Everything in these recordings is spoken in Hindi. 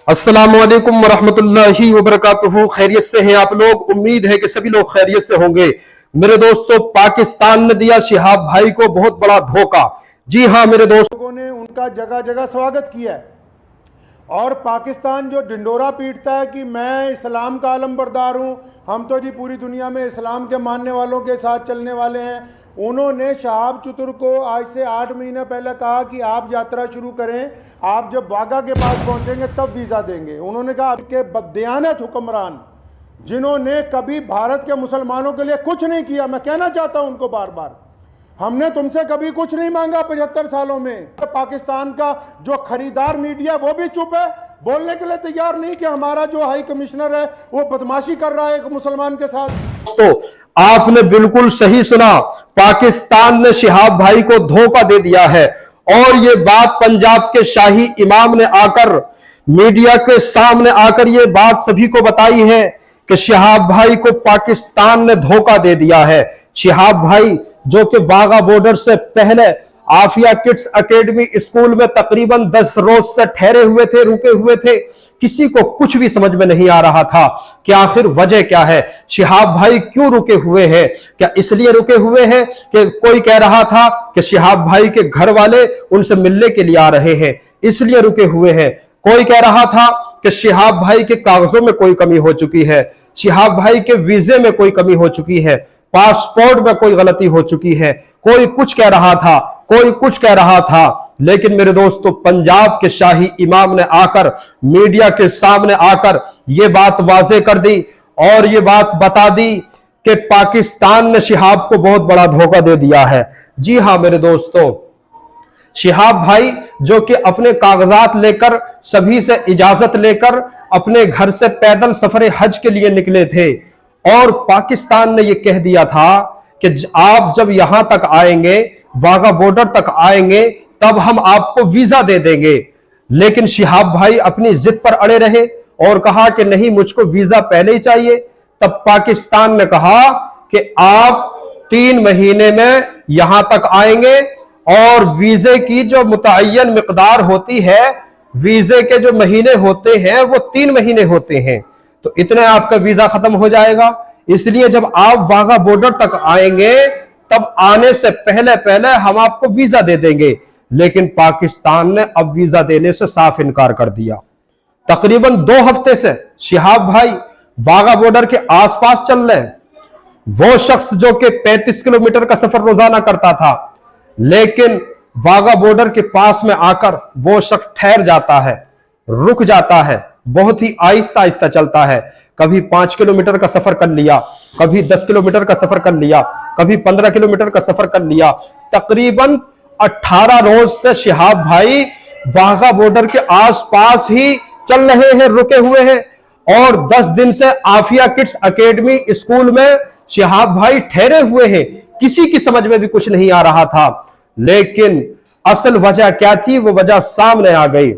अस्सलामुअलैकुम वरहमतुल्लाहि वबरकातुहू। खैरियत से हैं आप लोग? उम्मीद है कि सभी लोग खैरियत से होंगे। मेरे दोस्तों, पाकिस्तान ने दिया शिहाब भाई को बहुत बड़ा धोखा। जी हाँ मेरे दोस्तों, लोगों ने उनका जगह जगह स्वागत किया है और पाकिस्तान जो ढिंडोरा पीटता है कि मैं इस्लाम का आलमबरदार हूँ, हम तो जी पूरी दुनिया में इस्लाम के मानने वालों के साथ चलने वाले हैं। उन्होंने शहाब चतुर को आज से 8 महीने पहले कहा कि आप यात्रा शुरू करें, आप जब वाघा के पास पहुँचेंगे तब वीज़ा देंगे। उन्होंने कहा आपके बददियानत हुक्मरान जिन्होंने कभी भारत के मुसलमानों के लिए कुछ नहीं किया, मैं कहना चाहता हूँ उनको बार बार, हमने तुमसे कभी कुछ नहीं मांगा 75 सालों में। पाकिस्तान का जो खरीदार मीडिया वो भी चुप है, बोलने के लिए तैयार नहीं कि हमारा जो हाई कमिश्नर है वो बदमाशी कर रहा है एक मुसलमान के साथ। तो आपने बिल्कुल सही सुना, पाकिस्तान ने शिहाब भाई को धोखा दे दिया है। और ये बात पंजाब के शाही इमाम ने आकर मीडिया के सामने आकर ये बात सभी को बताई है कि शिहाब भाई को पाकिस्तान ने धोखा दे दिया है। शिहाब भाई जो कि वाघा बॉर्डर से पहले आफिया किड्स एकेडमी स्कूल में तकरीबन 10 रोज से ठहरे हुए थे, रुके हुए थे। किसी को कुछ भी समझ में नहीं आ रहा था कि आखिर वजह क्या है, शिहाब भाई क्यों रुके हुए हैं। क्या इसलिए रुके हुए हैं कि कोई कह रहा था कि शिहाब भाई के घर वाले उनसे मिलने के लिए आ रहे हैं, इसलिए रुके हुए हैं। कोई कह रहा था कि शिहाब भाई के कागजों में कोई कमी हो चुकी है, शिहाब भाई के वीजे में कोई कमी हो चुकी है, पासपोर्ट में कोई गलती हो चुकी है। कोई कुछ कह रहा था, कोई कुछ कह रहा था। लेकिन मेरे दोस्तों, पंजाब के शाही इमाम ने आकर मीडिया के सामने आकर यह बात वाज़ेह कर दी और यह बात बता दी कि पाकिस्तान ने शिहाब को बहुत बड़ा धोखा दे दिया है। जी हां मेरे दोस्तों, शिहाब भाई जो कि अपने कागजात लेकर, सभी से इजाजत लेकर अपने घर से पैदल सफर हज के लिए निकले थे और पाकिस्तान ने यह कह दिया था कि आप जब यहां तक आएंगे, वाघा बॉर्डर तक आएंगे, तब हम आपको वीजा दे देंगे। लेकिन शिहाब भाई अपनी जिद पर अड़े रहे और कहा कि नहीं, मुझको वीजा पहले ही चाहिए। तब पाकिस्तान ने कहा कि आप 3 महीने में यहां तक आएंगे और वीजे की जो मुतय्यन मिकदार होती है, वीजे के जो महीने होते हैं वो 3 महीने होते हैं, तो इतने आपका वीजा खत्म हो जाएगा। इसलिए जब आप वाघा बॉर्डर तक आएंगे तब आने से पहले पहले हम आपको वीजा दे देंगे। लेकिन पाकिस्तान ने अब वीजा देने से साफ इनकार कर दिया। तकरीबन 2 हफ्ते से शिहाब भाई वाघा बॉर्डर के आसपास चल रहे हैं। वो शख्स जो कि 35 किलोमीटर का सफर रोजाना करता था, लेकिन वाघा बॉर्डर के पास में आकर वो शख्स ठहर जाता है, रुक जाता है, बहुत ही आहिस्ता आहिस्ता चलता है। कभी 5 किलोमीटर का सफर कर लिया, कभी 10 किलोमीटर का सफर कर लिया, कभी 15 किलोमीटर का सफर कर लिया। तकरीबन 18 रोज से शिहाब भाई वाघा बॉर्डर के आसपास ही चल रहे हैं, रुके हुए हैं। और 10 दिन से आफिया किड्स एकेडमी स्कूल में शिहाब भाई ठहरे हुए हैं। किसी की समझ में भी कुछ नहीं आ रहा था। लेकिन असल वजह क्या थी, वो वजह सामने आ गई।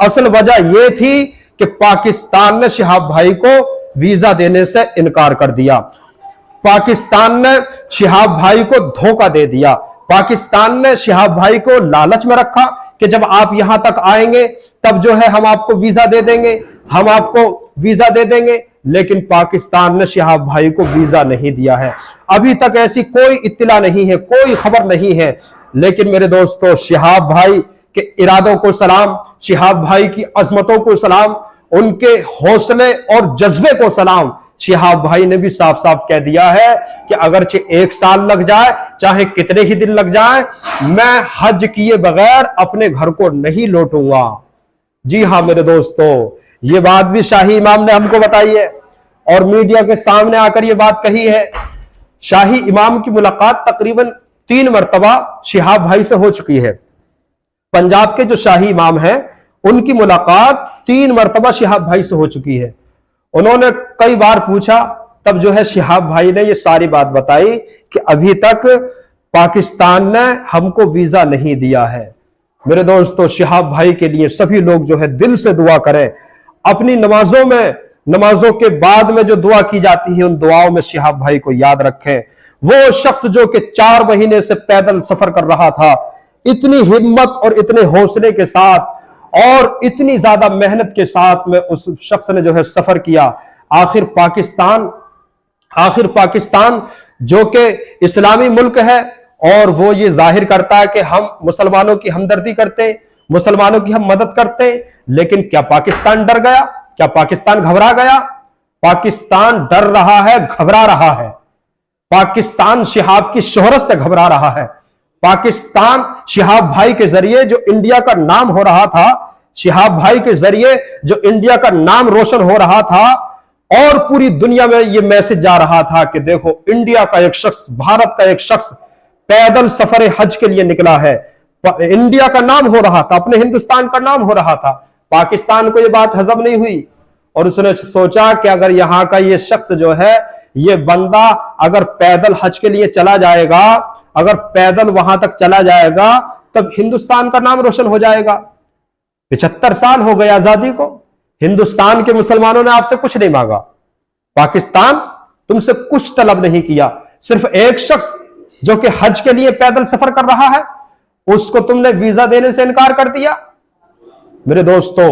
असल वजह यह थी कि पाकिस्तान ने शिहाब भाई को वीजा देने से इनकार कर दिया। पाकिस्तान ने शिहाब भाई को धोखा दे दिया। पाकिस्तान ने शिहाब भाई को लालच में रखा कि जब आप यहां तक आएंगे तब जो है हम आपको वीजा दे देंगे, हम आपको वीजा दे देंगे। लेकिन पाकिस्तान ने शिहाब भाई को वीजा नहीं दिया है। अभी तक ऐसी कोई इत्तला नहीं है, कोई खबर नहीं है। लेकिन मेरे दोस्तों, शिहाब भाई के इरादों को सलाम, शिहाब भाई की अजमतों को सलाम, उनके हौसले और जज्बे को सलाम। शिहाब भाई ने भी साफ साफ कह दिया है कि अगरचे 1 साल लग जाए, चाहे कितने ही दिन लग जाए, मैं हज किए बगैर अपने घर को नहीं लौटूंगा। जी हां मेरे दोस्तों, ये बात भी शाही इमाम ने हमको बताई है और मीडिया के सामने आकर ये बात कही है। शाही इमाम की मुलाकात तकरीबन 3 मरतबा शिहाब भाई से हो चुकी है। पंजाब के जो शाही इमाम हैं, उनकी मुलाकात 3 मरतबा शिहाब भाई से हो चुकी है। उन्होंने कई बार पूछा, तब जो है शिहाब भाई ने ये सारी बात बताई कि अभी तक पाकिस्तान ने हमको वीजा नहीं दिया है। मेरे दोस्तों, शिहाब भाई के लिए सभी लोग जो है दिल से दुआ करें। अपनी नमाजों में, नमाजों के बाद में जो दुआ की जाती है, उन दुआओं में शिहाब भाई को याद रखें। वो शख्स जो कि 4 महीने से पैदल सफर कर रहा था, इतनी हिम्मत और इतने हौसले के साथ और इतनी ज्यादा मेहनत के साथ में उस शख्स ने जो है सफर किया। आखिर पाकिस्तान जो कि इस्लामी मुल्क है और वो ये जाहिर करता है कि हम मुसलमानों की हमदर्दी करते, मुसलमानों की हम मदद करते, लेकिन क्या पाकिस्तान डर गया? क्या पाकिस्तान घबरा गया? पाकिस्तान डर रहा है, घबरा रहा है। पाकिस्तान शिहाब की शोहरत से घबरा रहा है। पाकिस्तान शिहाब भाई के जरिए जो इंडिया का नाम हो रहा था, शिहाब भाई के जरिए जो इंडिया का नाम रोशन हो रहा था और पूरी दुनिया में यह मैसेज जा रहा था कि देखो, इंडिया का एक शख्स, भारत का एक शख्स पैदल सफर हज के लिए निकला है। इंडिया का नाम हो रहा था, अपने हिंदुस्तान का नाम हो रहा था। पाकिस्तान को यह बात हजम नहीं हुई और उसने सोचा कि अगर यहां का यह शख्स जो है, यह बंदा अगर पैदल हज के लिए चला जाएगा, अगर पैदल वहां तक चला जाएगा, तब हिंदुस्तान का नाम रोशन हो जाएगा। 75 साल हो गए आजादी को, हिंदुस्तान के मुसलमानों ने आपसे कुछ नहीं मांगा। पाकिस्तान तुमसे कुछ तलब नहीं किया। सिर्फ एक शख्स जो कि हज के लिए पैदल सफर कर रहा है, उसको तुमने वीजा देने से इनकार कर दिया। मेरे दोस्तों,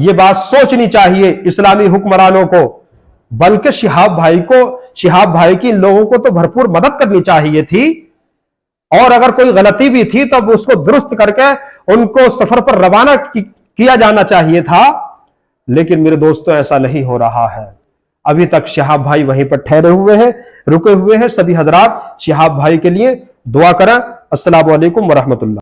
यह बात सोचनी चाहिए इस्लामी हुक्मरानों को, बल्कि शिहाब भाई की लोगों को तो भरपूर मदद करनी चाहिए थी और अगर कोई गलती भी थी तब उसको दुरुस्त करके उनको सफर पर रवाना किया जाना चाहिए था। लेकिन मेरे दोस्तों, ऐसा नहीं हो रहा है। अभी तक शिहाब भाई वहीं पर ठहरे हुए हैं, रुके हुए हैं। सभी हजरात शिहाब भाई के लिए दुआ करें। अस्सलामु अलैकुम वरहमतुल्लाह।